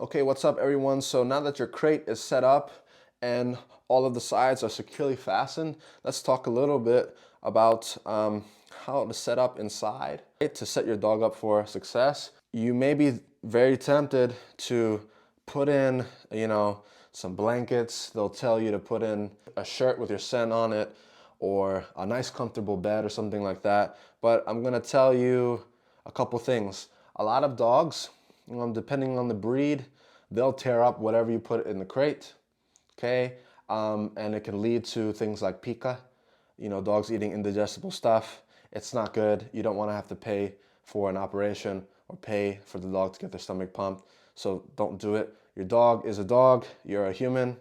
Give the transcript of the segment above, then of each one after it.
Okay, what's up everyone? So now that your crate is set up and all of the sides are securely fastened, let's talk a little bit about how to set up inside to set your dog up for success. You may be very tempted to put in, some blankets. They'll tell you to put in a shirt with your scent on it or a nice comfortable bed or something like that. But I'm gonna tell you a couple things. A lot of dogs, depending on the breed, they'll tear up whatever you put in the crate, okay? And it can lead to things like pica, dogs eating indigestible stuff. It's not good. You don't want to have to pay for an operation or pay for the dog to get their stomach pumped. So don't do it. Your dog is a dog. You're a human,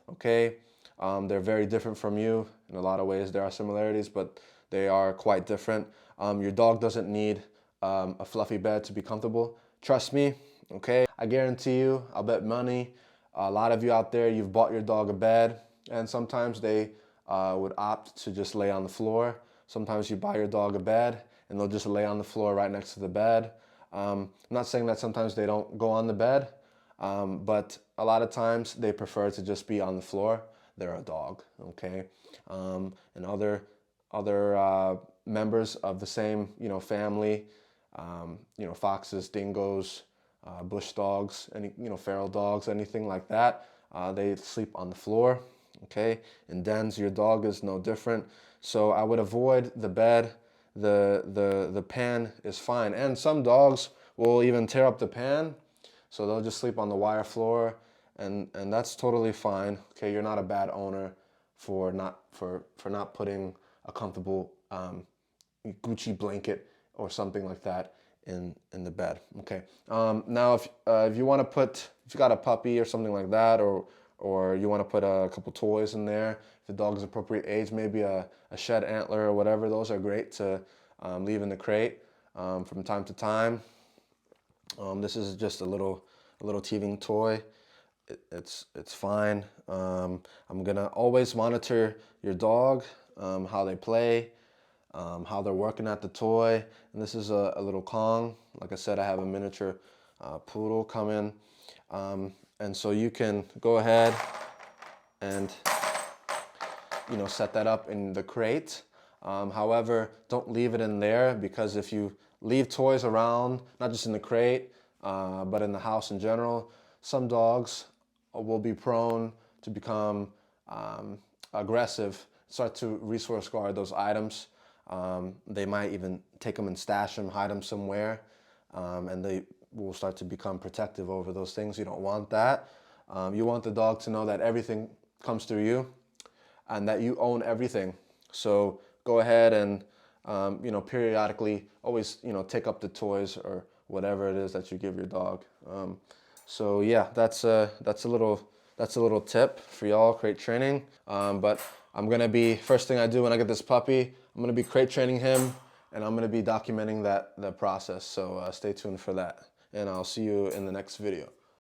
okay? They're very different from you. In a lot of ways, there are similarities, but they are quite different. Your dog doesn't need a fluffy bed to be comfortable. Trust me, okay? I guarantee you, I'll bet money, a lot of you out there, you've bought your dog a bed, and sometimes they would opt to just lay on the floor. Sometimes you buy your dog a bed, and they'll just lay on the floor right next to the bed. I'm not saying that sometimes they don't go on the bed, but a lot of times they prefer to just be on the floor. They're a dog, okay? And other members of the same, family, foxes, dingoes, bush dogs, any, feral dogs, anything like that, they sleep on the floor, okay? In dens, your dog is no different. So I would avoid the bed. The pan is fine. And some dogs will even tear up the pan, so they'll just sleep on the wire floor, and that's totally fine. Okay, you're not a bad owner for not putting a comfortable Gucci blanket or something like that in the bed. Okay. Now, if you want to put, if you got a puppy or something like that, or you want to put a couple toys in there, if the dog's appropriate age, maybe a shed antler or whatever, those are great to leave in the crate from time to time. This is just a little teething toy. It's fine. I'm gonna always monitor your dog, how they play, how they're working at the toy. And this is a little Kong. Like I said, I have a miniature poodle coming. And so you can go ahead and, set that up in the crate. However, don't leave it in there, because if you leave toys around, not just in the crate, but in the house in general, some dogs will be prone to become aggressive, start to resource guard those items. They might even take them and stash them, hide them somewhere, and they will start to become protective over those things. You don't want that. You want the dog to know that everything comes through you and that you own everything. So go ahead and, periodically always, take up the toys or whatever it is that you give your dog. So yeah, that's a little tip for y'all, crate training. But I'm gonna be, first thing I do when I get this puppy, I'm gonna be crate training him, and I'm gonna be documenting that process. So stay tuned for that, and I'll see you in the next video.